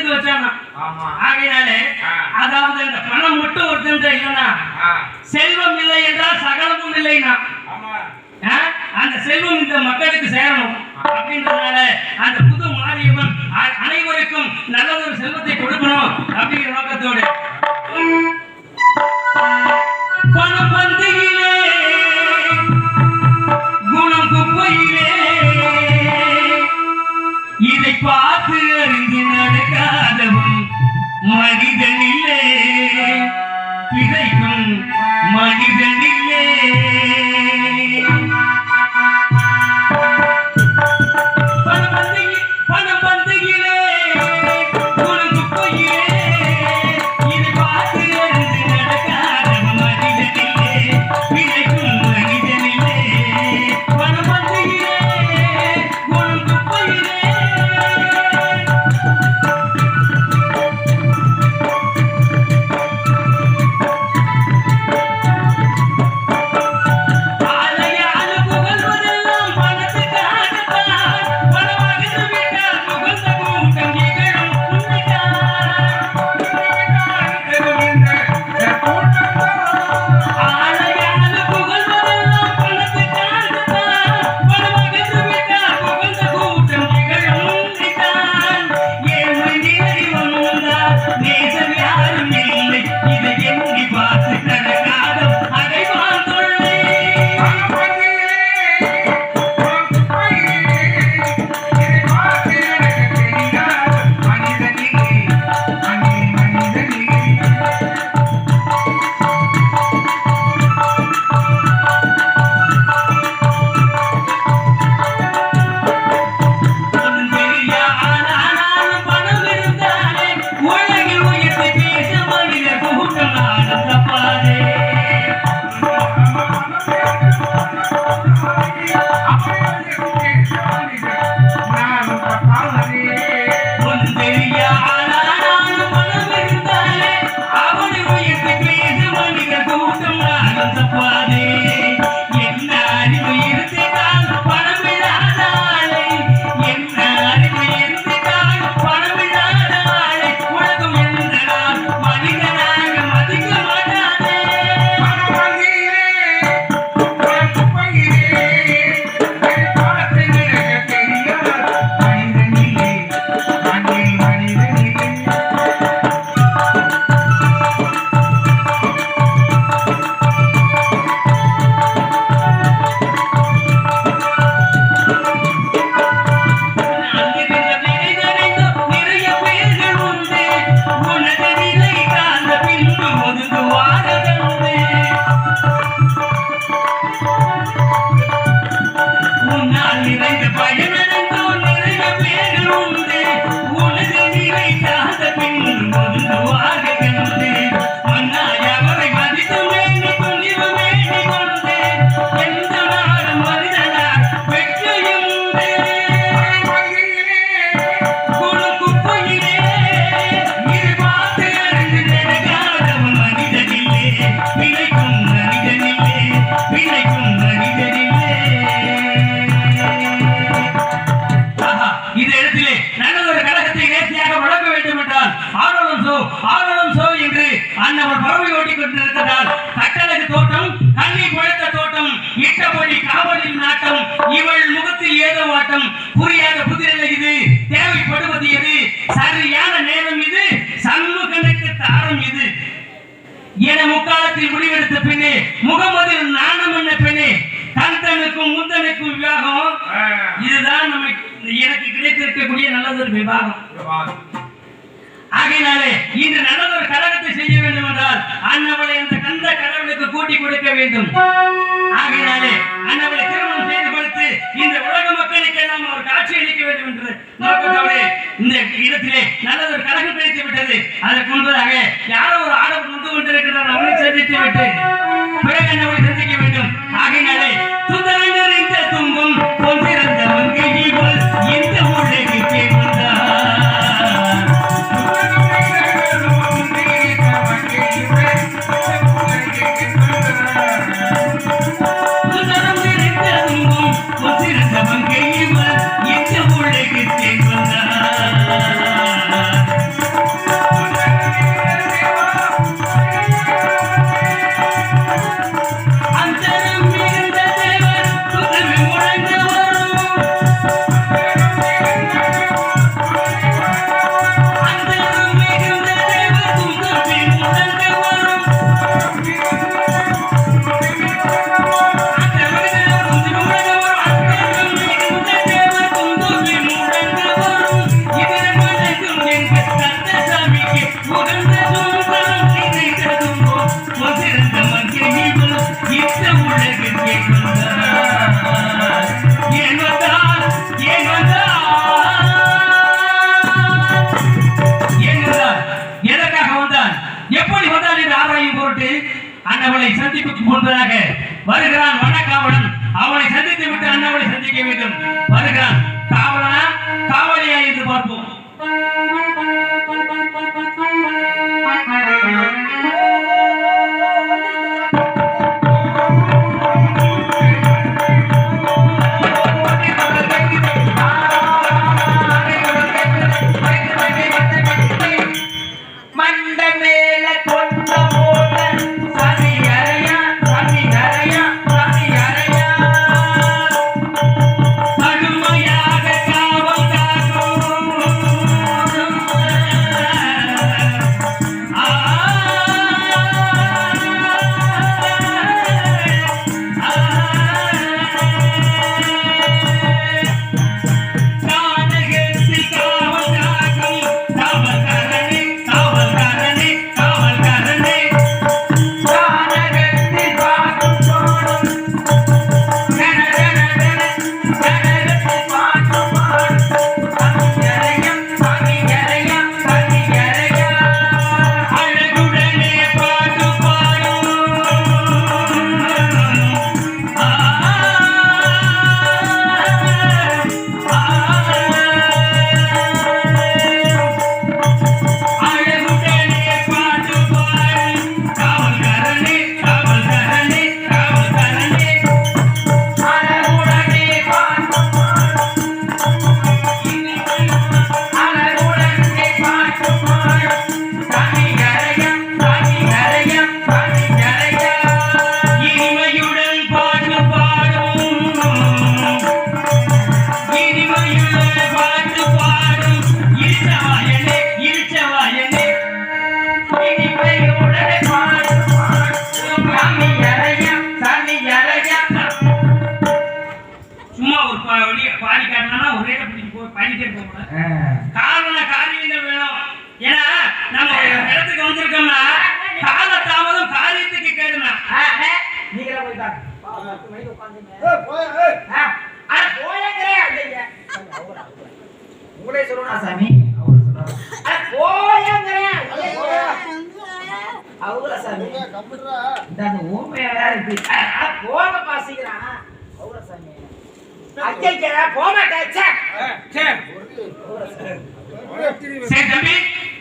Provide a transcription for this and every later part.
எடுத்து வச்சானா. ஆகையினாலே அதாவது அந்த பணம் மட்டும் ஒருத்தன் இல்லைன்னா செல்வம் இல்லை என்றால் சகலமும் இல்லைன்னா அந்த செல்வம் இந்த மக்களுக்கு சேரணும் அப்படின்றதுனால அந்த புது மாரியம்மன் அனைவருக்கும் நல்லதொரு செல்வத்தை கொடுக்கணும் அப்படிங்கிற நோக்கத்தோடு பணம் பந்தியிலே குணம் குப்பையிலே இதை பார்த்து அறிந்து நடக்காதவன் மனிதனில்லே பிழைக்கும் மனிதனில்லே அன்னவர் பறவை ஓட்டிக் கொண்டிருக்கிறார். கட்டழகு தோட்டம், கண்ணி குழைத்த தோட்டம், இட்டபடி காவலில் நாட்டம், இவள் முகத்தில் ஏதோ வாட்டம், புரியாத புதிரை இது, தேவைப்படுவது எது, சரியான நேரம் இது, சண்முகனுக்கு தாரம் இது என முக்காலத்தில் முடிவெடுத்த பெண்ணே, முகமதில் நாணம் என்ன பெண்ணே, கந்தனுக்கும் முந்தனுக்கும் விவாகம், இதுதான் எனக்கு கிடைத்திருக்கக்கூடிய நல்லதொரு விவாகம். ஆகையினாலே இன்று நல்லதொரு கழகத்தை செய்ய வேண்டும் என்றால் அன்னவளை அந்த கந்த கடவுளுக்கு கூட்டி கொடுக்க வேண்டும். ஆகையினாலே அன்னவளை திருமணம் செய்து கொடுத்து இந்த உலக மக்களுக்கு எல்லாம் அவர் காட்சி அளிக்க வேண்டும் என்று நோக்கத்தோடு இந்த இடத்திலே நல்லதொரு கழகம் கிடைத்து விட்டது. அதற்கு முன்பதாக யாரோ ஒரு ஆடவர் வந்து கொண்டிருக்கிறார், அவனை சந்தித்து விட்டு பிறகு அன்னவளை சந்திக்க வேண்டும். ஆகையினாலே சுந்தரங்கள் இந்த துன்பம் பொன்றிறந்த மங்கை இவள் இந்த உலகிற்கே வந்தார். மங்கை இவள் இந்த உலகிற்கே வந்தார். முன்பதாக வருகிறான் வனக்காவலன். அவனை சந்தித்து விட்டு அண்ணாவளை சந்திக்க வேண்டும். வருகிறான் காவலனா காவலியா என்று பார்ப்போம்.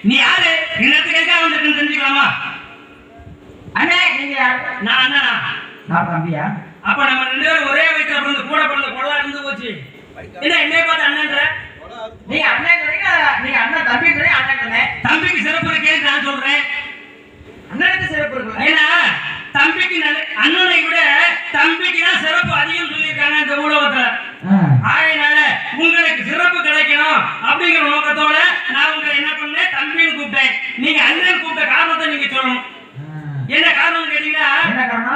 நீ யாரு? என்னத்துக்காக வந்திருக்கேன்னு தெரிஞ்சுக்கலாமா? அண்ணே நீங்க யாரு? நான் அண்ணா. நான் தம்பியா? அப்ப நம்ம ரெண்டு பேரும் ஒரே வயித்துல பிறந்து கூட பிறந்த கொள்ளா இருந்து போச்சு. என்ன என்னைய பார்த்து அண்ணன்ற? நீங்க அண்ணன் சொல்றீங்க, நீங்க அண்ணன் தம்பி சொல்றீங்க, அண்ணன் சொன்னேன். தம்பிக்கு சிறப்பு இருக்கேன்னு நான் சொல்றேன். அண்ணனுக்கு சிறப்பு இருக்கு. ஏன்னா தம்பிக்கு அண்ணனை விட தம்பிக்கு தான் சிறப்பு அதிகம் சொல்லியிருக்காங்க இந்த உலகத்துல. ஆகையினால உங்களுக்கு சிறப்பு கிடைக்கணும் அப்படிங்கிற நோக்கத்தோட நான் உங்களை என்ன பண்ணேன், தம்பின்னு கூப்பிட்டேன். நீங்க அண்ணன் கூப்பிட்ட காரணத்தை நீங்க சொல்லணும். என்ன காரணம் கேட்டீங்கன்னா,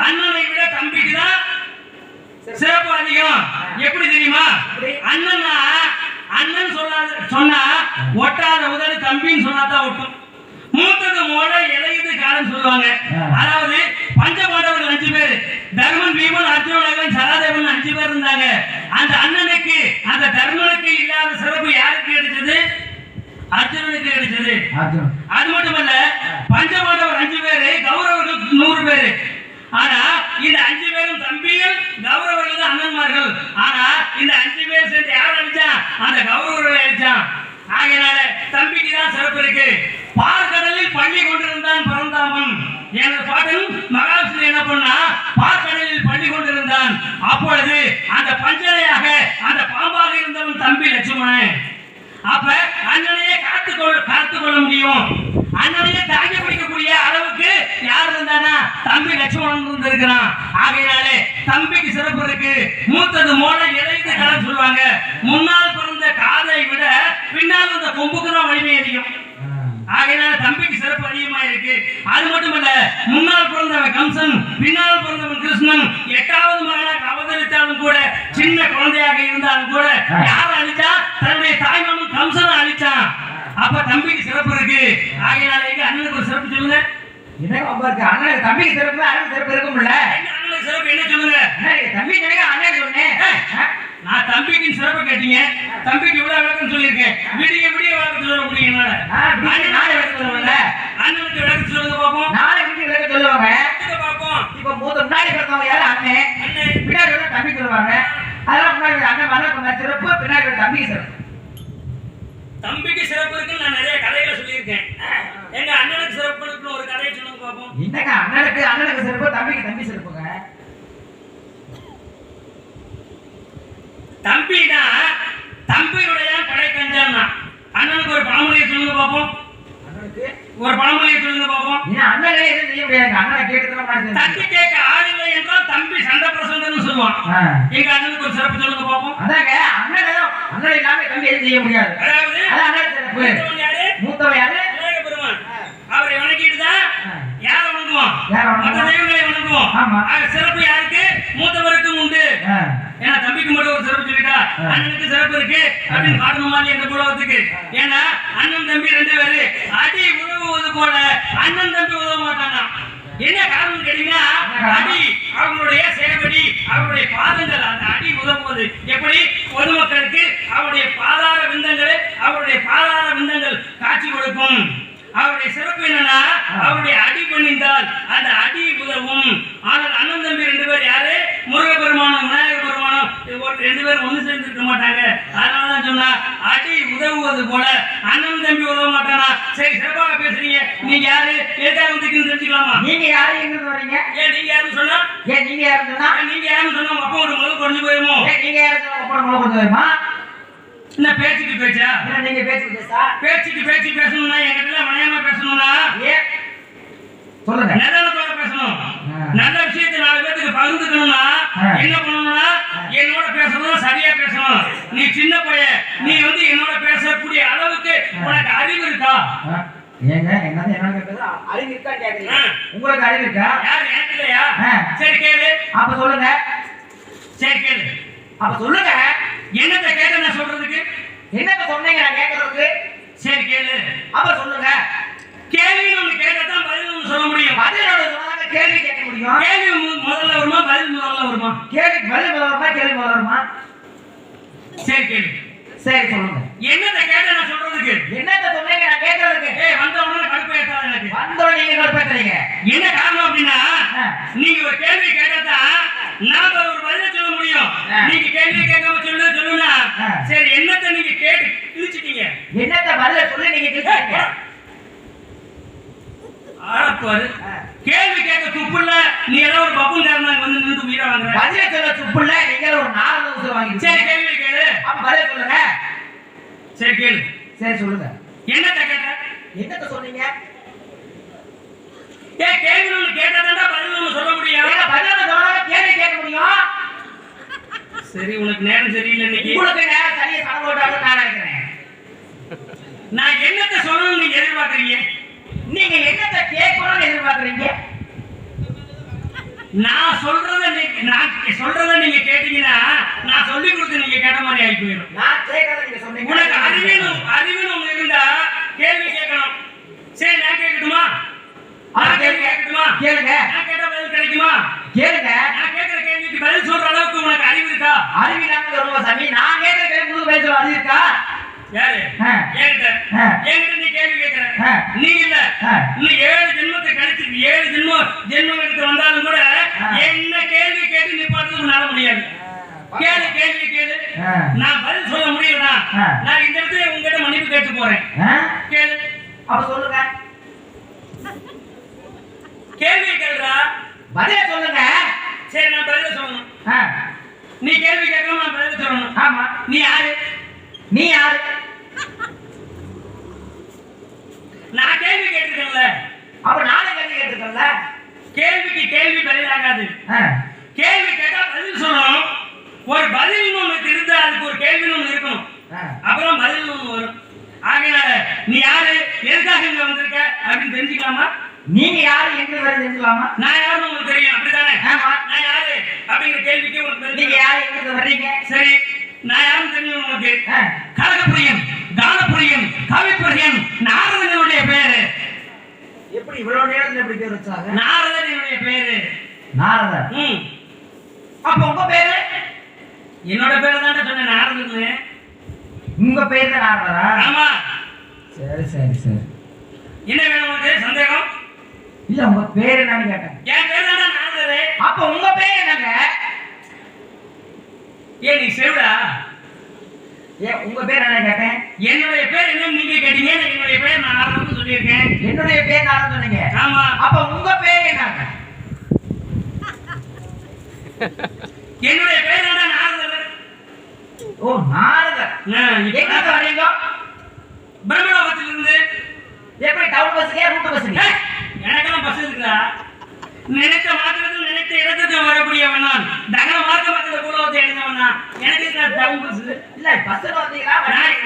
அண்ணனை விட தம்பிக்கு தான் சிறப்பு அதிகம். எப்படி தெரியுமா? அண்ணன்னா அண்ணன் சொன்னா ஒட்டாத உதடு, தம்பின்னு சொன்னாதான் ஒட்டும். மூத்தது மோட இளையது காலம் சொல்லுவாங்க. அதாவது பஞ்சபாண்டவர்கள் 5 பேர், தர்மன், பீமன், அர்ஜுனன், சகாதேவன் 5 பேர் இருந்தாங்க. அந்த அண்ணனுக்கு அந்த தர்மனுக்கு இல்லாத சிறப்பு யாருக்கு கிடைச்சது? அர்ஜுனனுக்கு கிடைச்சது. அது மட்டுமல்ல, பஞ்சபாண்டவர் 5 பேரு, கௌரவர்கள் 100 பேரு. ஆனா இந்த 5 பேரும் தம்பிகள், கௌரவர்கள் தான் அண்ணன்மார்கள். ஆனா இந்த 5 பேர் சேர்ந்து யார் அழிச்சான்? அந்த கௌரவர்களை அழிச்சான். ஆகையினால தம்பிக்கு தான் சிறப்பு இருக்கு. பார்க்கடலில் பள்ளி கொண்டிருந்தான் பரந்தாமன். எனது பாட்டன் மகாவிஷ்ணு என்ன பண்ணா, பார்க்கடலில் பள்ளி கொண்டிருந்தான். அப்பொழுது அந்த பஞ்சனையாக அந்த பாம்பாக இருந்தவன் தம்பி லட்சுமணன். அப்ப அண்ணனையே காத்துக்கொள்ள முடியும், அண்ணனையே தாங்கி பிடிக்கக்கூடிய அளவுக்கு யார் இருந்தானா, தம்பி லட்சுமணன் இருந்திருக்கிறான். ஆகையினாலே தம்பிக்கு சிறப்பு இருக்கு. மூத்தது மோள இளையது கடன் சொல்லுவாங்க. முன்னால் பிறந்த காதை விட பின்னால் வந்த கொம்புக்கு தான் வலிமை அதிகம். ஆகையினால தம்பிக்கு சிறப்பு அதிகமா இருக்கு. அது மட்டுமல்ல, முன்னால் பிறந்தவன் கம்சன், பின்னால் பிறந்தவன் கிருஷ்ணன். 8வது மகனாக அவதரித்தாலும் கூட, சின்ன குழந்தையாக இருந்தாலும் கூட யாரை அழிச்சா? தன்னுடைய தாய்மாமன் கம்சனை அழிச்சான். அப்ப தம்பிக்கு சிறப்பு இருக்கு. ஆகையினால எங்க அண்ணனுக்கு ஒரு சிறப்பு சொல்லுங்க. அண்ணனுக்கு தம்பிக்கு சிறப்பு, அண்ணனுக்கு சிறப்பு இருக்கும்ல. அண்ணனுக்கு சிறப்பு என்ன சொல்லுங்க? தம்பி அண்ணன் சொன்னேன். நான் தம்பிக்கு சிறப்பு கேட்டீங்க, தம்பிக்கு இவ்வளவு விளக்கம் சொல்லியிருக்கேன். விடிய விளக்கம் சொல்ல முடியும். அண்ணனுக்கு விளக்கம் சொல்லுங்க பாப்போம். நாளை விடிய விளக்கம் சொல்லுவாங்க பாப்போம். இப்ப மூத்த முன்னாடி அண்ணன் மேல கொஞ்சம் சிறப்பு, பின்னாடி ஒரு தம்பிக்கு சிறப்பு. தம்பிக்கு சிறப்பு இருக்குன்னு நான் நிறைய கதைகளை சொல்லியிருக்கேன். எங்க அண்ணனுக்கு சிறப்பு இருக்குன்னு ஒரு கதையை சொல்லுங்க பாப்போம். என்னங்க அண்ணனுக்கு சிறப்பு, தம்பிக்கு தம்பி சிறப்புங்க. தம்பினா தம்பியுடைய படை கஞ்சான்னா அண்ணனுக்கு ஒரு பழமொழியை சொல்லுங்க பாப்போம். அண்ணனுக்கு ஒரு பழமொழியை சொல்லுங்க பாப்போம். ஏன் அண்ணனே எதுவும் செய்ய முடியாது, அண்ணனை கேட்கறதுலாம் மாட்டேன். தட்டி கேட்க ஆள் இல்லை என்றால் தம்பி சண்டை பிரசண்டன்னு சொல்லுவான். எங்க அண்ணனுக்கு ஒரு சிறப்பு சொல்லுங்க பாப்போம். அதாங்க அண்ணன் இல்லாம தம்பி எதுவும் செய்ய முடியாது. அதாவது அண்ணன் சிறப்பு. மூத்தவன் யாரு? இளைய பெருமான். அவரை வணங்கிட்டு தான் யாரை வணங்குவோம்? மற்ற தெய்வங்களை வணங்குவோம். ஆக சிறப்பு யாருக்கு? மூத்தவருக்கும் உண்டு. ஏன்னா தம்பிக்கு மட்டும் ஒரு சிறப்பு சொல்லிட்டா அண்ணனுக்கு சிறப்பு இருக்கு அப்படின்னு காட்டணுமா இந்த உலகத்துக்கு? ஏன்னா அண்ணன் தம்பி ரெண்டு பேரு அடி உதவுவது போல அண்ணன் தம்பி உதவ மாட்டானா? என்ன காரணம் கேட்டீங்கன்னா அடி அவங்களுடைய சேவடி, அவருடைய பாதங்கள், அந்த அடி உதவுவது எப்படி பொதுமக்களுக்கு அவருடைய பாதார விந்தங்கள் காட்சி கொடுக்கும். அவருடைய சிறப்பு என்னன்னா அவருடைய அடி பண்ணிந்தால் அந்த அடி உதவும். ஆனால் அண்ணன் தம்பி ரெண்டு பேர் யாரு? முருகப்பெருமானும் விநாயகர் பெருமானும் ரெண்டு பேரும் ஒண்ணு சேர்ந்து இருக்க மாட்டாங்க. அதனாலதான் சொன்னா அடி உதவுவது போல அண்ணன் தம்பி உதவ மாட்டானா? சரி, சிறப்பாக பேசுறீங்க. நீங்க யாரு, எதுக்காக வந்துருக்கீங்கன்னு தெரிஞ்சுக்கலாமா? நீங்க யாரு, எங்க வரீங்க? ஏன் நீங்க யாருன்னு சொன்னா நீங்க யாருன்னு சொன்னா அப்பா ஒரு முதல் குறைஞ்சு போயிருமோ? நீங்க யாருக்கு அப்பா முதல் குறைஞ்சு போயிருமா? என்ன பேச்சுக்கு பேச்சா? நீங்க பேச்சுக்கு பேசணும்னா என்கிட்ட வினயமா பேசணும்னா சொல்லுங்க, நிதானத்தோட பேசணும். நல்ல விஷயத்தை 4 பேருக்கு பகிர்ந்துக்கணும்னா என்ன பண்ணணும்னா என்னோட பேசணும், சரியா பேசணும். நீ சின்ன பையன், நீ என்னோட பேசக்கூடிய அளவுக்கு உனக்கு அறிவு இருக்கா? ஏங்க என்னது என்ன கேக்குது? அறிவு இருக்கா கேக்குறீங்க? உங்களுக்கு அறிவு இருக்கா? யார் எனக்கு இல்லையா? சரி கேளு. அப்ப சொல்லுங்க. சரி கேளு. அப்ப சொல்லுங்க. என்னத்தை கேட்ட நான் சொல்றதுக்கு? என்னத்தை சொன்னீங்க நான் கேட்கறதுக்கு? சரி கேளு. அப்ப சொல்லுங்க. கேள்வி ஒண்ணு கேட்டதான் பதில் ஒண்ணு சொல்ல முடியும். பதில் சொன்னாங்க கேள்வி கேட்க முடியும். கேள்வி முதல்ல வருமா பதில் முதல்ல வருமா? கேள்விக்கு பதில் முதல்ல வருமா கேள்வி முதல்ல வருமா? சரி கேளு. சரி சொல்லுங்க. என்னத்தை கேட்ட நான் சொல்றதுக்கு? என்னத்தை சொன்னீங்க நான் கேட்கறதுக்கு? வந்த உடனே கடுப்பு ஏத்தாத எனக்கு. வந்தோட நீங்க கடுப்பேத்துறீங்க. என்ன காரணம் அப்படின்னா நீங்க ஒரு கேள்வி கேட்டதான் நான் ஒரு பதில சொல்ல முடியும். நீங்க கேள்வி கேட்காம சொல்லுன்னா சரி என்னத்தை நீங்க கேட்டு கிழிச்சிட்டீங்க. என்னத்தை பதில சொல்லி நீங்க கிழிச்சிட்டீங்க. ஆளப்பாரு கேள்வி கேட்க துப்புல நீ ஏதோ ஒரு பப்புங்காரனாங்க நின்று உயிரை வாங்குற. பதில சொல்ல துப்புல நீங்க ஒரு 4 நிமிஷம் வாங்கி. சரி கேள்வி கேளு. அப்ப பதில சொல்லுங்க. சரி கேளு. சரி சொல்லுங்க. என்னத்தை கேட்ட? என்னத்தை சொன்னீங்க? கேள்வி ஒண்ணு கேட்டதாண்டா பதில் ஒண்ணு சொல்ல முடியும். பதில சொன்னா கேள்வி கேட்க முடியும். சரி, உனக்கு நேரம் சரியில்லை இன்னைக்கு. உங்களுக்கு நேரம் சரியா சடம் போட்டாலும் நான் நினைக்கிறேன். நான் என்னத்தை சொல்லணும்னு நீங்க எதிர்பார்க்கறீங்க? நீங்க என்னத்தை கேட்கணும்னு எதிர்பார்க்கறீங்க? நான் சொல்றத நீங்க கேட்டீங்கன்னா நான் சொல்லி கொடுத்து நீங்க கேட்ட மாதிரி ஆகி போயிடும். நான் கேட்கறத நீங்க சொன்னீங்க. உனக்கு அறிவுன்னு ஒண்ணு இருந்தா கேள்வி கேட்கணும். சரி, நான் கேட்கட்டுமா? கேள்வி கேட்கட்டுமா? கேளுங்க. நான் கேட்ட பதில் கிடைக்குமா? கேளுங்க. நான் கேட்கிற கேள்விக்கு பதில் சொல்ற அளவுக்கு உனக்கு அறிவு இருக்கா? அறிவு இல்லாம சொல்லுங்க சாமி. நான் கேட்கிற கேள்வி உங்களுக்கு பதில் சொல்ல அறிவு இருக்கா? யாரு? என்கிட்ட நீ கேள்வி கேட்கிற. நீ இல்ல, இன்னும் 7 ஜென்மத்தை கழிச்சு 7 ஜென்மம் எடுத்து வந்தாலும் கூட என்ன கேள்வி கேட்டு நிப்பாட்டுறது உன்னால முடியாது. கேள்வி கேளு. நான் பதில் சொல்ல முடியலனா நான் இந்த இடத்துல உங்ககிட்ட மன்னிப்பு கேட்டு போறேன். கேளு. அப்ப சொல்லுங்க. கேள்வி கேளுடா. பதில சொல்லுங்க. சரி, நான் பதில சொல்லணும். நீ கேள்வி கேட்காம நான் பதில சொல்லணும். ஆமா. நீ யாரு? நான் கேள்வி கேட்டிருக்கேன்ல. அப்ப நானே கேள்வி கேட்டிருக்கேன்ல. கேள்விக்கு கேள்வி பதில் ஆகாது. கேள்வி கேட்டா பதில் சொல்லணும். ஒரு பதில் ஒண்ணு இருந்தா அதுக்கு ஒரு கேள்வி ஒண்ணு இருக்கணும். அப்புறம் பதில் ஒண்ணு வரும். ஆகையால நீ யாரு, எதுக்காக இங்க வந்திருக்க அப்படின்னு தெரிஞ்சுக்கலாமா? நீங்க யாரு எங்க வர தெரிஞ்சுக்கலாமா? நான் யாருன்னு உங்களுக்கு தெரியும், அப்படித்தானே? நான் யாரு அப்படிங்கிற கேள்விக்கு உங்களுக்கு நீங்க யாரு எங்க வர்றீங்க? சரி, நான் யாருன்னு தெரியும் உங்களுக்கு. கனகப்பிரியன், கானப்பிரியன், கவிப்பிரியன், நாரதனுடைய பேரு. எப்படி இவ்வளவு நேரத்துல எப்படி பேர் வச்சாங்க? நாரதனுடைய பேரு. நாரதன். அப்ப உங்க பேரு? என்னோட பேரு தான் சொன்னேன், நாரதன். உங்க பேர் தான் நாரதனா? ஆமா. சரி சரி சரி. என்ன வேணும் உங்களுக்கு? சந்தேகம் இல்ல, உங்க பேர் என்னன்னு கேட்டேன். என் பேர் தான் நாரதன். அப்ப உங்க பேர் என்னங்க? ஏன் நீ செவிடா? ஏன் உங்க பேர் என்ன கேட்டேன்? என்னுடைய பேர் என்ன நீங்க கேட்டீங்க, என்னுடைய பேர் நான் ஆரம்பம் சொல்லியிருக்கேன். என்னுடைய பேர் நான் சொன்னீங்க. ஆமா. அப்ப உங்க பேர் என்ன? என்னுடைய பேர் என்ன? நாரதர். ஓ நாரதர். எங்க வரீங்க? பிரம்மலோகத்திலிருந்து. எப்படி டவுன் பஸ்ஸுக்கே ரூட் பஸ்ஸுக்கு? எனக்கெல்லாம் பஸ் இருக்குதா? நினைத்த மாத்திரத்தில் நினைத்த இடத்துக்கு வரக்கூடியவன் நான். தகன மார்க்க மக்கள் பூலோகத்தை அடைந்தவன் நான். எனக்கு இருக்கிற டவுன் பஸ் இல்ல பஸ்ல வந்தீங்களா?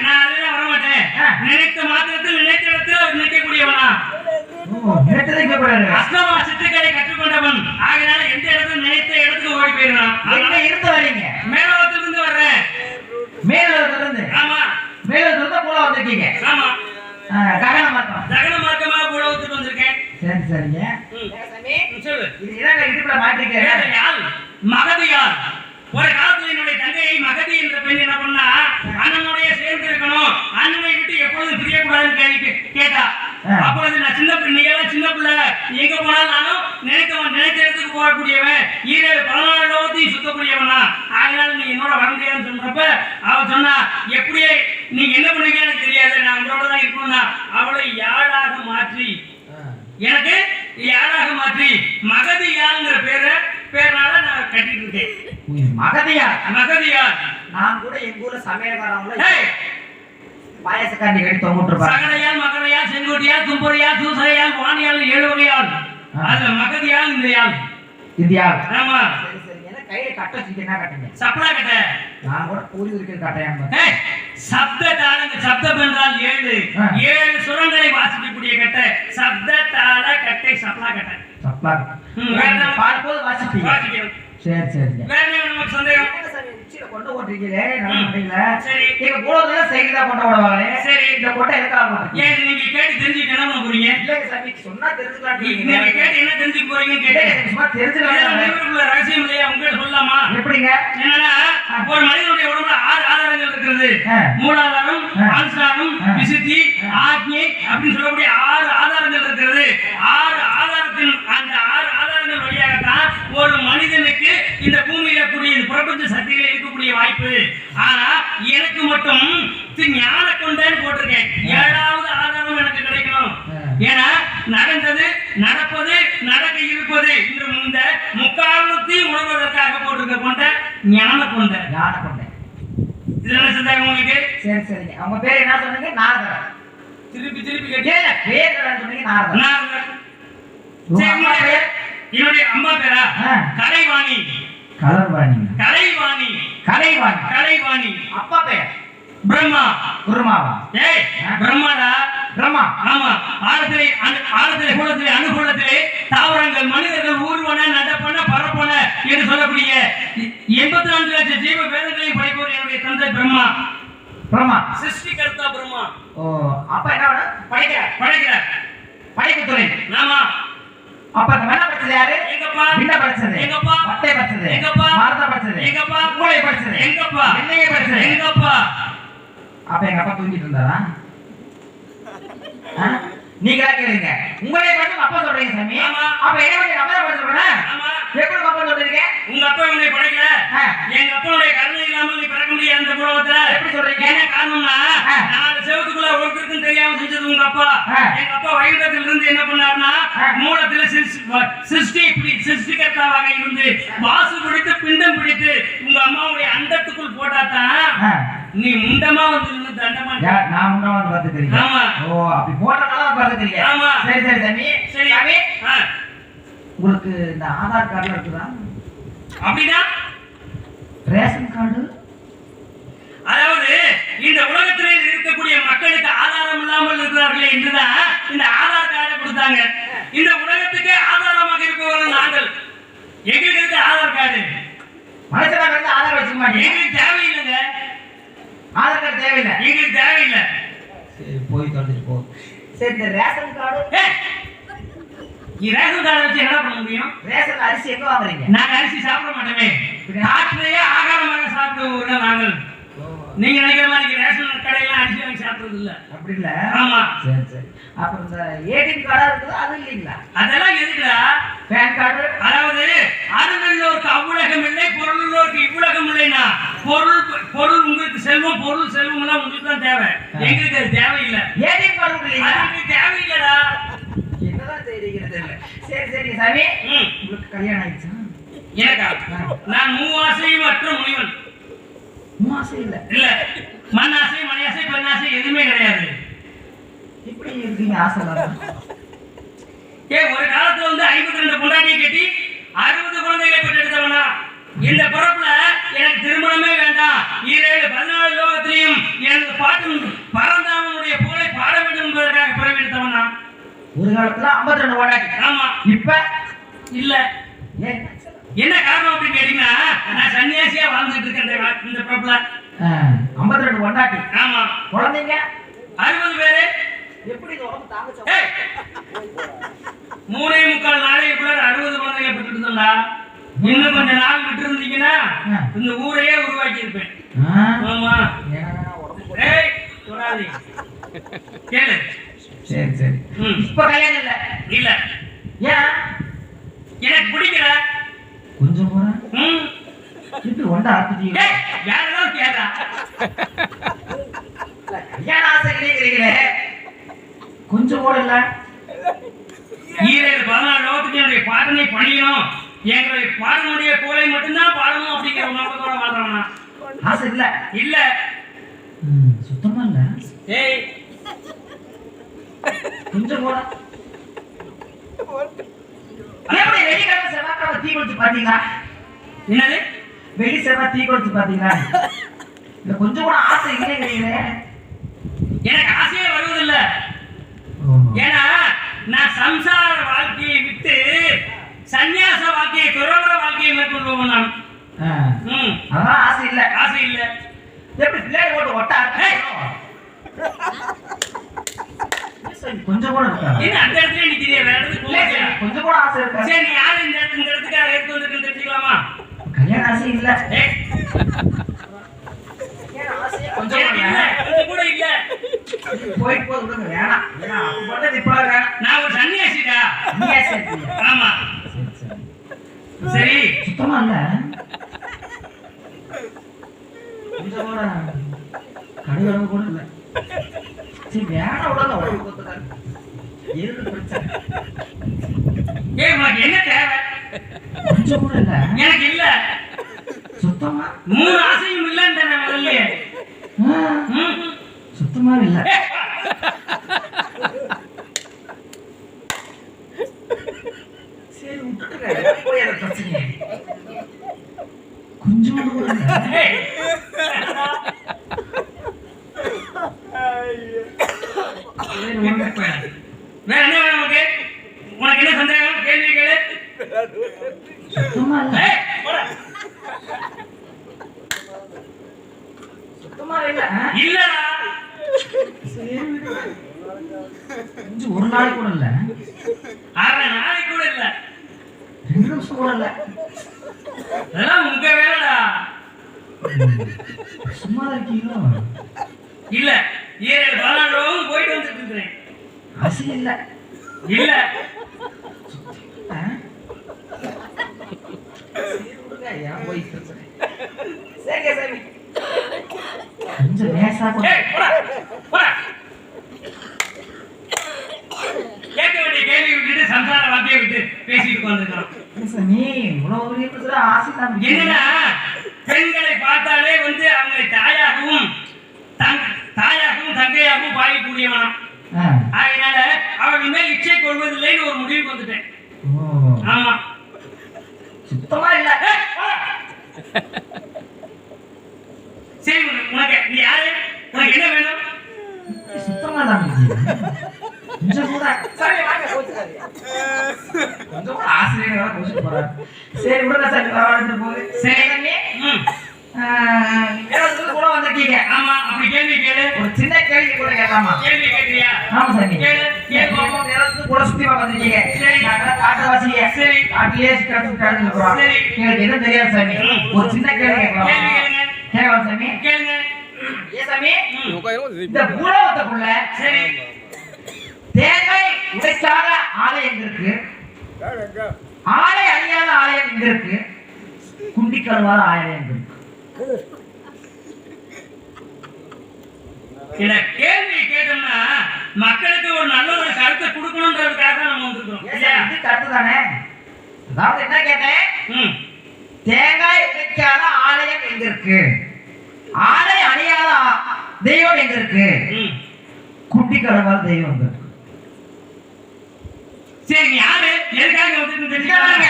நான் அதெல்லாம் வர மாட்டேன். நினைத்த மாத்திரத்தில் நினைத்த இடத்தில் நினைக்கக்கூடியவனா. அஷ்டமா சித்துக்களை கற்றுக்கொண்டவன். ஆகையால எந்த இடத்துல நினைத்த இடத்துக்கு ஓடி போயிடுறான். எங்க இருந்து வரீங்க? மேலோகத்திலிருந்து வர்றேன். மேலோகத்திலிருந்து? ஆமா. மேலோகத்திலிருந்து பூலோகம் வந்திருக்கீங்க? ஆமா. ககன மார்க்கம். ககன மார்க்கமாக பூலோகத்துக்கு வந்திருக்கேன். சரி சரிங்க. சொல்லு. இது இறங்க இடுப்புல மாட்டிருக்கேன். யார்? மகதியார். ஒரு காலத்துல என்னுடைய தங்கையை மகதி என்ற பெண் என்ன பண்ணா, அண்ணனுடைய சேர்ந்து இருக்கணும், அண்ணனை விட்டு எப்பொழுதும் பிரியக்கூடாதுன்னு கேட்டா. அப்பொழுது நான் சின்ன பிள்ளை, நீங்க சின்ன பிள்ளை, எங்க போனாலும் நானும் நினைத்த இடத்துக்கு போகக்கூடியவன், 14 லோகத்தையும் சுத்தக்கூடியவனா. அதனால நீ என்னோட வர முடியாதுன்னு சொல்றப்ப அவ சொன்னா, எப்படியே நீங்க என்ன பண்ணுவீங்க எனக்கு தெரியாது, நான் உங்களோட தான் இருக்கணும்னா அவளை யாழாக மாற்றி, எனக்கு யாராக மாற்றி மகதியாங்கிற பேரால நான் கட்டிட்டு இருக்கேன். மகதியார்? மகதியார். நான் கூட எங்க ஊர்ல சமையல்காரவங்கள பாயசக்காண்டி கட்டி தொங்கிட்டு சகடையால், மகரையால், செங்கோட்டியால், தும்பரையால், தூசரையால், வாணியால், 7 வகையால். அதுல மகதியால் இந்த யாழ். இந்தியா. ஆமா. சரி சரி. எனக்கு கையில கட்ட வச்சுட்டு என்ன கட்டுங்க? சப்ளா கட்ட. நான் கூட பூரி இருக்கிற கட்டையாங்க. சப்த தாளங்க. சப்தம் என்றால் 7 சுரங்களை வாசிக்கக்கூடிய கட்டை. சப்த தாள கட்டை சப்ளா கட்டை. சப்ளா. பாடும்போது வாசிப்பீங்க. சரி சரிங்க. வேற நமக்கு சந்தேகம்? உச்சியில கொண்டு ஓட்டுறீங்களே, நல்ல முடியல. சரி. நீங்க போறதுல சைக்கிள் தான் கொண்டு ஓடுவாங்களே. சரி. இந்த கொட்டை எதுக்காக போட்டுறீங்க? ஏன் நீங்க கேட்டு தெரிஞ்சுட்டு என்ன பண்ண போறீங்க? இல்லங்க சாமி, சொன்னா தெரிஞ்சுக்கலாம். நீங்க கேட்டு என்ன தெரிஞ்சுக்க போறீங்கன்னு கேட்டேன். சும்மா தெரிஞ்சுக்கலாம். இவருக்குள்ள ரகசியம் இல்லையா உங்ககிட்ட சொல்லலாமா? எப்படிங்க? என்னன்னா, ஒரு மனிதனுடைய உடம்புல 6 ஆதாரங்கள் இருக்கிறது. மூலாதாரம், ஆன்சாரம், விசுத்தி, ஆக்ஞை அப்படின்னு சொல்லக்கூடிய 6 ஆதாரங்கள் இருக்கிறது. 6 ஆதாரத்தின் அந்த 6 ஆதாரங்கள் வழியாகத்தான் ஒரு மனிதனுக்கு இந்த பூமியில கூடிய பிரபஞ்ச சக்திகள் இருக்கக்கூடிய வாய்ப்பு. ஆனா எனக்கு மட்டும் ஞான கொண்டேன்னு போட்டிருக்கேன். 7வது ஆதாரம் எனக்கு கிடைக்கணும். ஏன்னா நடந்தது, நடப்பது, நடக்க இருப்பது இந்த முக்காலத்தையும் உணர்வதற்காக போட்டிருக்க கொண்ட ஞான கொண்ட. ஞான கொண்டை. இதுல சந்தேகம் உங்களுக்கு? சரி சரிங்க. அவங்க பேர் என்ன சொன்னீங்க? நாரதர். திருப்பி கேட்டீங்க. பேர் என்ன சொன்னீங்க? நாரதர். நாரதர். என்னுடைய அம்மா பேரா? கலைவாணி. கலைவாணி. கலைவாணி. கலைவாணி. கலைவாணி. அப்பா பேர்? பிரம்மா. குருமாவா? ஏய் பிரம்மாடா. பிரம்மா. ஆமா. ஆழத்திலே குலத்திலே அணுகுலத்திலே தாவரங்கள், மனிதர்கள், ஊர்வன, நடப்பன, பரப்பன என்று சொல்லக்கூடிய 84 லட்சம் ஜீவ வேதங்களையும் படைப்பவர் என்னுடைய தந்தை பிரம்மா. பிரம்மா சிருஷ்டிகர்த்தா பிரம்மா. ஓ, அப்ப என்ன வேணும்? படைக்கிறார். படைப்புத்துறை. ஆமா. அப்ப அந்த மேல படிச்சது யாரு? எங்கப்பா? பின்ன படிச்சது எங்கப்பா? பட்டை படிச்சது எங்கப்பா? மாரத படிச்சது எங்கப்பா? மூளை படிச்சது எங்கப்பா? என்னையே படிச்சது எங்கப்பா? அப்ப எங்க அப்பா தூங்கிட்டு இருந்தாரா? நீங்களா கேளுங்க. உங்களே படிச்சு அப்பா சொல்றீங்க சாமி. அப்ப என்ன பண்ணி அப்பா படிச்சுறேன்? ஆமா. எப்படி அப்பா சொல்றீங்க? உங்க அப்பா உன்னை படைக்கல. எங்க அப்பாவுடைய கருணை இல்லாமல் நீ பிறக்க முடியாது அந்த உலகத்துல. எப்படி சொல்றீங்க? என்ன காரணம்னா 4 செவத்துக்குள்ள ஒருத்தருக்கும் தெரியாம செஞ்சது உங்க அப்பா. எங்க அப்பா வைகுண்டத்துல இருந்து என்ன பண்ணாருன்னா, மூலத்துல சிருஷ்டிகர்த்தாவாக இருந்து வாசு பிடித்து பிண்டம் பிடித்து உங்க அம்மாவுடைய அண்டத்துக்குள் போட்டாதான் நீ முண்டமா வந்து தண்டமா. நான் முண்டமா வந்து பாத்துக்கிறீங்க. ஆமா. ஓ, அப்படி போட்டனால பாத்துக்கிறீங்க. ஆமா. சரி சரி சாமி. சரி சாமி, உங்களுக்கு இந்த ஆதார் கார்டுல இருக்குதா? அப்படினா ரேஷன் கார்டு? அதாவது இந்த உலகத்திலே இருக்கக்கூடிய மக்களுக்கு ஆதாரம் இல்லாமல் இருக்கிறார்களே என்றுதான் இந்த ஆதார் கார்டை கொடுத்தாங்க. இந்த உலகத்துக்கு ஆதாரமாக இருப்பவர்கள் நாங்கள். எங்களுக்கு ஆதார் கார்டு மனுஷனா வந்து ஆதார் வச்சுக்க மாட்டீங்க. எங்களுக்கு தேவையில்லைங்க. ஆதார் கார்டு தேவையில்லை. எங்களுக்கு தேவையில்லை. சரி, போய் தொலைஞ்சிட்டு போ. சரி, இந்த ரேஷன் கார்டு? ரேஷன் கார்டு வச்சு என்ன பண்ண முடியும்? ரேஷன் அரிசி எங்க வாங்குறீங்க? நாங்க அரிசி சாப்பிட மாட்டோமே. காட்டிலேயே ஆகாரமாக சாப்பிடுவோம் நாங்கள். நீங்க நினைக்கிற மாதிரி ரேஷன் கடையெல்லாம் அரிசி வாங்கி சாப்பிடுறது இல்ல. அப்படி இல்ல. ஆமா. சரி சரி. அப்புறம் இந்த ஏடிஎம் கார்டா இருக்குது அது இல்லீங்களா? அதெல்லாம் எதுக்குடா? Pan card. அதாவது அருளுள்ளோருக்கு அவ்வுலகம் இல்லை, பொருளுள்ளோருக்கு இவ்வுலகம் இல்லைன்னா பொருள் உங்களுக்கு செல்வம், பொருள் செல்வம் எல்லாம் உங்களுக்கு தான் தேவை. எங்களுக்கு அது தேவையில்லை. ஏடிஎம் கார்டு இல்லையா? அதுக்கு தேவையில்லடா. என்னதான் தெரிகிறது இல்ல. சரி சரி சாமி. உங்களுக்கு கல்யாணம் ஆயிடுச்சா? எனக்கா? நான் மூவாசை மற்றும் முனிவன். மூவாசை இல்ல. இல்ல. மண்ணாசை, மணியாசை, பெண்ணாசை எதுவுமே கிடையாது. இப்படி இருக்கீங்க ஆசைலாம். ஒரு காலத்துல வந்து 52 பொண்டாட்டியை கட்டி 60 குழந்தைகளை பெற்றெடுத்தவனா? இந்த பிறப்புல எனக்கு திருமணமே வேண்டாம், 14 லோகத்திலையும் எனது பாட்டும் பரந்தாமனுடைய புகழை பாட வேண்டும் என்பதற்காக பிறவெடுத்தவனா? ஒரு காலத்துல 52 பொண்டாட்டி. ஆமா. இப்ப இல்ல. என்ன காரணம் அப்படின்னு கேட்டீங்கன்னா, நான் சன்னியாசியா வாழ்ந்துட்டு இருக்கேன் இந்த பிறப்புல. 52 பொண்டாட்டி. ஆமா. குழந்தைங்க 60 பேரு. எப்படி உடம்பு தாங்குச்சா? 3.25 நாளைக்குள்ள 60 குழந்தைகளை பெற்றுட்டோம்டா. இன்னும் கொஞ்ச நாள் விட்டு இருந்தீங்கன்னா இந்த ஊரையே உருவாக்கி இருப்பேன். ஆமா. ஏய் சொல்லாதே. கேளு. சரி சரி. இப்ப கல்யாணம் இல்ல. இல்ல. ஏன்? எனக்கு பிடிக்கல. கொஞ்சம் போற. இப்படி ஒண்டா ஆத்திட்டீங்க. ஏய் வேற ஏதாவது கேடா. கல்யாண ஆசை இல்லைங்களே. கொஞ்சம் கூட இல்ல. 14 லோகத்துக்கு என்னுடைய பாட்டனை பணியணும், எங்களுடைய பாடனுடைய கோலை மட்டும்தான் பாடணும் அப்படிங்கிற நோக்கத்தோட வாழ்றவனா? ஆசை இல்ல. இல்ல. சுத்தமா இல்ல. ஏய் கொஞ்சம் கூட. எப்படி வெள்ளிக்கிழமை செவ்வாய்க்கிழமை தீ கொடுத்து பாத்தீங்களா? என்னது? வெள்ளி செவ்வாய் தீ கொடுத்து பாத்தீங்களா? இல்ல கொஞ்சம் கூட ஆசை இல்லைங்களே. எனக்கு ஆசையே வருவதில்லை. ஏன்னா நான் சம்சார வாழ்க்கையை விட்டு சன்னியாச வாழ்க்கையை, துறவற வாழ்க்கையை மேற்கொள்வோம். நான் அதான் ஆசை இல்ல. ஆசை இல்ல. எப்படி பிள்ளைய போட்டு ஒட்டா கொஞ்சம் கூட இருக்கா? என்ன அந்த இடத்துல நிக்கிறிய? வேற எதுக்கு கொஞ்சம் கூட ஆசை இருக்கா? சரி, நீ யாரு இந்த இடத்துக்காக எடுத்து வந்திருக்குன்னு தெரிஞ்சுக்கலாமா? கல்யாண ஆசை இல்ல. கொஞ்சம் கூட இல்ல. போயிட்டு போது விடுங்க. வேணாம் வேணாம். இப்ப வேணாம். நான் ஒரு சன்னியாசிடா. ஆமா. சரி. சுத்தமா இல்ல. கொஞ்சம் கூட கடுகளவு கூட இல்ல. சரி வேணாம் விடாத. எதுக்கு பிரச்சனை? ஏய் உனக்கு என்ன தேவை? கொஞ்சம் கூட இல்ல. எனக்கு இல்ல. சுத்தமா 3 ஆசையும் இல்லன்னு நான் வரலையே. சுத்தமா இல்ல. சரி விட்டுடுங்க. போய் அந்த பிரச்சனை. கொஞ்சம் கூட இல்ல. வேற என்ன வேணும் உனக்கு? உனக்கு என்ன சந்தேகம்? கேள்வி கேளு. சுத்தமா இல்ல. சுத்தமா இல்ல. இல்லடா. கொஞ்சம் ஒரு நாளைக்கு கூட இல்ல. 1/2 நாளைக்கு கூட இல்ல. 2 நிமிஷம் கூட இல்ல. அதெல்லாம் உங்க வேலைடா. சும்மா இருக்கீங்களோ? இல்ல. 14 லோகம் போயிட்டு வந்துட்டு இருக்கேன். ஆசை இல்ல. இல்ல. சரி சரி. கொஞ்சம் லேசா கூட. கேட்க வேண்டிய கேள்வி விட்டுட்டு சம்சார வார்த்தையை விட்டு பேசிட்டு வந்திருக்கான். நீ இவ்வளவு ஆசை தான். என்னன்னா பெண்களை பார்த்தாலே வந்து அவங்களை தாயாகவும் தங்கையாகவும் பாயக்கூடியவனா. அதனால அவர்கள் மேல் இச்சை கொள்வதில்லைன்னு ஒரு முடிவுக்கு வந்துட்டேன். ஆமா. சுத்தமா இல்ல. சரி உனக்கு நீ யாரு? உனக்கு என்ன வேணும்? சுத்தமா இல்ல. கொஞ்சம் கூட. சரி வாங்க போச்சுறாதீங்க. கொஞ்சம் கூட ஆசிரியரா போச்சு போறாரு. சரி விடுங்க சார். வரது போகுது. சரி தம்பி. வேற கூட வந்திருக்கீங்க. ஆமா. அப்படி கேள்வி கேளு. ஒரு சின்ன கேள்வி கூட கேட்கலாமா? கேள்வி கேட்கறியா? ஆமா சார். கேளு. கேட்போம். வேற கூட சுத்தி வந்திருக்கீங்க. சரி. நான் காட்டுவாசிங்க. சரி. காட்டிலே கடந்து போறோம். சரி. எனக்கு என்ன தெரியாது சாமி. ஒரு சின்ன கேள்வி கேட்கலாம். கேள்வி கேளுங்க. கேட்கலாம் சாமி. கேளுங்க. ஏசாமி இந்த பூலோகத்துக்குள்ள சரி தேங்காய் உடைக்காத ஆலயம் இருக்கு, ஆடை அணியாத ஆலயம் இங்க இருக்கு, குண்டி கழுவாத ஆலயம் இருக்கு. இந்த கேள்வி கேட்டோம்னா மக்களுக்கு ஒரு நல்ல ஒரு கருத்தை கொடுக்கணும்ன்றதுக்காக தான் நம்ம வந்திருக்கோம். இது கருத்து தானே. அதாவது என்ன கேட்டேன், தேங்காய் உடைக்காத ஆலயம் எங்க இருக்கு, ஆடை அணியாத தெய்வம் எங்க இருக்கு, குண்டி கழுவாத தெய்வம் எங்க இருக்கு. சரி யாரு எதுக்காக வந்து தெரிஞ்சுக்காங்க.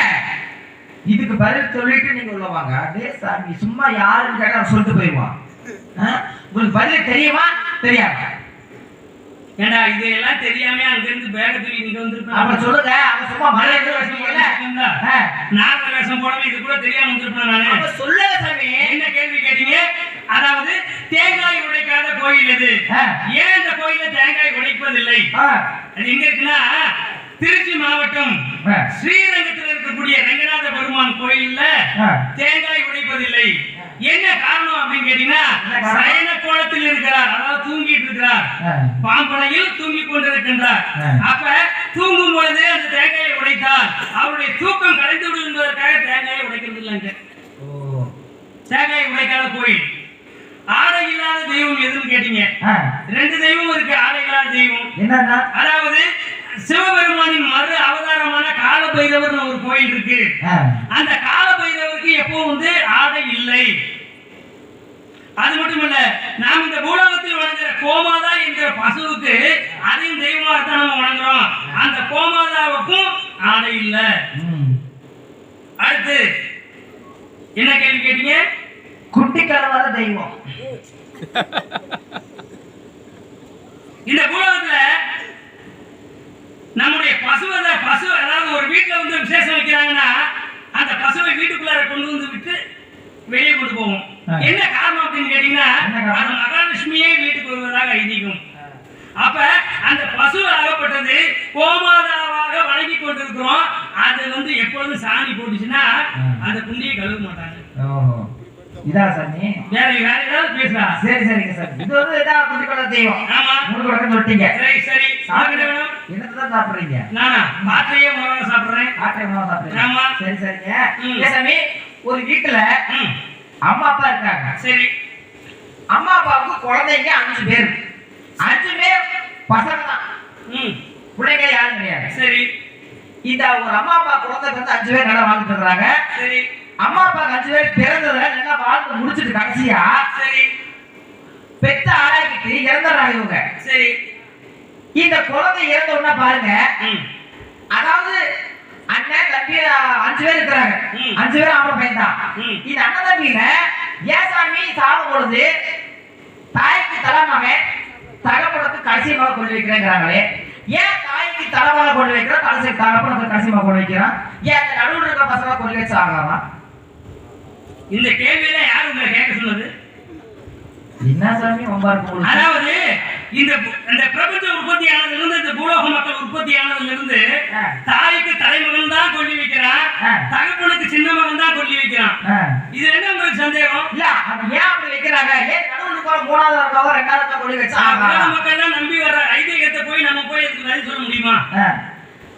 இதுக்கு பதில் சொல்லிட்டு நீங்க உள்ள வாங்க. அதே சாமி சும்மா யாருன்னு கேட்டா சொல்லிட்டு போயிடுவான். உங்களுக்கு பதில் தெரியுமா தெரியாம? ஏண்டா இதெல்லாம் தெரியாம அங்க இருந்து பேக தூக்கி நீங்க வந்திருப்பீங்க. அப்ப சொல்லுங்க. அவங்க சும்மா மலை வச்சிருக்கீங்கல்ல, நாக வேஷம் போடாம இது கூட தெரியாம வந்திருப்பேன் நானு. அப்ப சொல்லுங்க சாமி. என்ன கேள்வி கேட்டீங்க? அதாவது தேங்காய் உடைக்காத கோயில் எது, ஏன் இந்த கோயில தேங்காய் உடைப்பதில்லை? அது எங்க இருக்குன்னா திருச்சி மாவட்டம் ஸ்ரீரங்கத்தில் இருக்கக்கூடிய ரங்கநாத பெருமான் கோயில்ல தேங்காய் உடைப்பதில்லை. என்ன காரணம் அப்படின்னு கேட்டீங்கன்னா சயன கோலத்தில் இருக்கிறார், அதாவது தூங்கிட்டு இருக்கிறார், பாம்பனையில் தூங்கி கொண்டிருக்கின்றார். அப்ப தூங்கும் பொழுது அந்த தேங்காயை உடைத்தால் அவருடைய தூக்கம் கலைந்து விடும் என்பதற்காக தேங்காயை உடைக்கிறது இல்லைங்க. தேங்காயை உடைக்காத கோயில். ஆடை இல்லாத தெய்வம் எதுன்னு கேட்டீங்க, ரெண்டு தெய்வம் இருக்கு. ஆடை இல்லாத தெய்வம் என்னன்னா, அதாவது சிவபெருமானின் மறு அவதாரமான கால பைரவர் ஒரு கோயில் இருக்கு. அந்த கால பைரவருக்கு எப்போ வந்து ஆடை இல்லை. அது மட்டுமல்ல, நாம் இந்த பூலோகத்தில் வணங்குற கோமாதா என்கிற பசுவுக்கு அதையும் தெய்வமாக தான் நம்ம வணங்குறோம். அந்த கோமாதாவுக்கும் ஆடை இல்லை. அடுத்து என்ன கேள்வி கேட்டீங்க? குட்டி கலவாத தெய்வம். இந்த பூலோகத்துல நம்முடைய பசு அதாவது ஒரு வீட்டுல வந்து விசேஷம் வைக்கிறாங்கன்னா அந்த பசுவை வீட்டுக்குள்ளார கொண்டு வந்து விட்டு வெளியே கொண்டு போவோம். என்ன காரணம் அப்படின்னு கேட்டீங்கன்னா அந்த மகாலட்சுமியே வீட்டுக்கு வருவதாக ஐதீகம். அப்ப அந்த பசு ஆகப்பட்டது கோமாதாவாக வணங்கி கொண்டிருக்கிறோம். அது வந்து எப்பொழுதும் சாணி போட்டுச்சுன்னா அந்த புண்டியை கழுவ மாட்டாங்க. இதான் சாமி. வேற ஏதாவது பேசுறா? சரி சரிங்க சார். இது வந்து ஏதாவது குட்டிக்கொள்ள தெய்வம். ஆமா, மூணு வழக்கம் சொல்லிட்டீங்க. சரி சரி. சாப்பிட வேணும். என்னதான் சாப்பிடுறீங்க? நானா மாத்திரையே உணவா சாப்பிடுறேன். மாத்திரை உணவா சாப்பிடுறேன். ஆமா, சரி சரிங்க. சாமி, ஒரு வீட்டுல அம்மா அப்பா இருக்காங்க. சரி. அம்மா அப்பாவுக்கு குழந்தைங்க 5 பேர். 5 பேர் பசங்க தான். பிள்ளைங்க யாரும் கிடையாது. சரி. இந்த ஒரு அம்மா அப்பா குழந்தை வந்து 5 பேர் நல்லா வாழ்ந்துட்டு இருக்காங்க. சரி. அம்மா அப்பா 5 பேர் பிறந்ததுல நல்லா வாழ்ந்து முடிச்சிட்டு கடைசியா சரி பெத்த ஆளாக்கிட்டு இறந்துறாங்க இவங்க. சரி. இந்த குழந்தை இறந்த உடனே பாருங்க, அதாவது அண்ணன் தம்பி 5 பேர் இருக்கிறாங்க. 5 பேர் ஆம்பளை பையன் தான். இந்த அண்ணன் தம்பியில ஏசாமி சாகும் பொழுது தாய்க்கு தலைமகன் தகப்பனுக்கு கடைசியமாக கொண்டு வைக்கிறேங்கிறாங்களே, ஏன் தாய்க்கு தலைமாக கொண்டு வைக்கிறோம், தகப்பனுக்கு கடைசியமாக கொண்டு வைக்கிறான், ஏன் அந்த நடுவில் இருக்கிற பசங்க கொண்டு வச்சு ஆகலாம்? இந்த கேள்வியில யாரு உங்களை கேட்க சொன்னது? என்ன சாமி ரொம்ப இருக்கும். அதாவது இந்த பிரபஞ்ச உற்பத்தி ஆனதுல இருந்து, இந்த பூலோக மக்கள் உற்பத்தி ஆனதுல இருந்து தாய்க்கு தலைமகன் தான் கொல்லி வைக்கிறான், தகப்பனுக்கு சின்ன மகன் தான் கொல்லி வைக்கிறான். இது என்ன உங்களுக்கு சந்தேகம்? இல்ல, அது ஏன் அப்படி வைக்கிறாங்க? ஏன் நடுவுல போற 3வது இருக்கவோ 2வது கொல்லி வச்சா மக்கள் எல்லாம் நம்பி வர ஐதீகத்தை போய் நம்ம போய் இதுக்கு பதில் சொல்ல முடியுமா?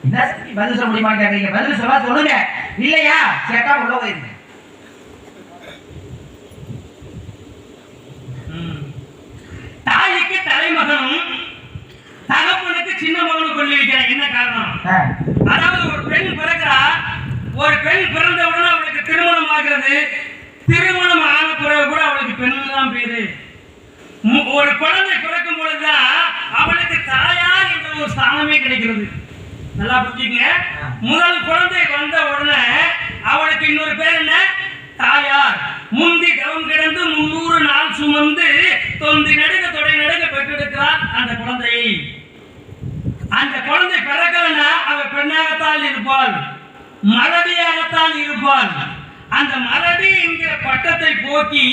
என்ன பதில் சொல்ல முடியுமா கேக்குறீங்க? பதில் சொல்லுங்க. இல்லையா கேட்டா உள்ள போயிருங்க. தாய்க்கு தலைமகனும் தகப்பனுக்கு சின்ன மகனும் கொல்லி வைக்கிறான். என்ன காரணம்? அதாவது ஒரு பெண் பிறக்கிறா, ஒரு பெண் பிறந்த உடனே அவளுக்கு திருமணம் ஆகிறது. திருமணம் ஆன பிறகு கூட அவளுக்கு பெண் தான் பேரு. ஒரு குழந்தை பிறக்கும் பொழுதுதான் அவளுக்கு தாயார் என்ற ஒரு ஸ்தானமே கிடைக்கிறது. நல்லா புரிஞ்சுக்கங்க. முதல் குழந்தை வந்த உடனே அவளுக்கு இன்னொரு பேர் என்ன? தாயார். முந்தி தவம் கிடந்து 300 நாள் சுமந்து தொந்தி நடுக தொடை நடுக பெற்றெடுக்கிறார் அந்த குழந்தையை. அந்த குழந்தை பிறக்கலனா அவ பெண்ணாகத்தான் இருப்பாள், மலடியாகத்தான் இருப்பாள். அந்த மலடி என்கிற பட்டத்தை போக்கி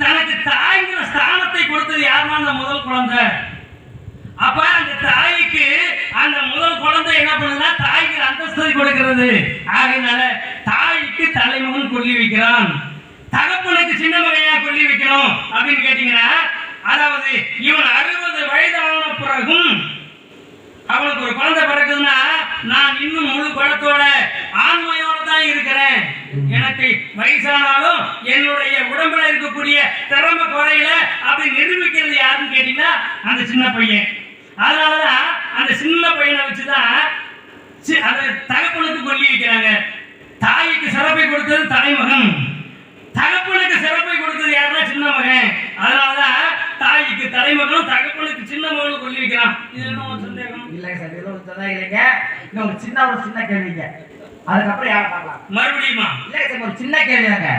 தனக்கு தாய்ங்கிற ஸ்தானத்தை கொடுத்தது யாருன்னா அந்த முதல் குழந்தை. அப்ப அந்த தாய்க்கு அந்த முதல் குழந்தை என்ன பண்ணுதுன்னா தாய்க்கு அந்தஸ்தை கொடுக்கிறது. ஆகையினால தாய்க்கு தலைமகன் கொல்லி வைக்கிறான், தகப்பனுக்கு சின்ன மகையா கொல்லி வைக்கணும் அப்படின்னு கேட்டீங்கன்னா அதாவது இவன் 60 வயதான பிறகும் அவனுக்கு ஒரு குழந்தை பிறக்குதுன்னா நான் இன்னும் முழு பலத்தோட ஆண்மையோட தான் இருக்கிறேன். எனக்கு வயசானாலும் என்னுடைய உடம்புல இருக்கக்கூடிய திறமை குறையில அப்படி நிரூபிக்கிறது யாருன்னு கேட்டீங்கன்னா அந்த சின்ன பையன். அதனாலதான் அந்த சின்ன பையனை வச்சுதான் அதை தகப்பனுக்கு கொல்லி வைக்கிறாங்க. தாய்க்கு சிறப்பை கொடுத்தது தலைமகன், தகப்பனுக்கு சிறப்பை கொடுத்தது யாருன்னா சின்ன மகன். அதனாலதான் தாய்க்கு தலைமகனும் தகப்பனுக்கு சின்ன மகனும் கொல்லி வைக்கிறான். இது என்ன ஒரு சந்தேகம் இல்லைங்க சார், இது ஒரு சந்தேகம் இல்லைங்க. இது ஒரு சின்ன கேள்விங்க. அதுக்கப்புறம் யாரை பார்க்கலாம் மறுபடியுமா? இல்லைங்க சார், ஒரு சின்ன கேள்வி தாங்க.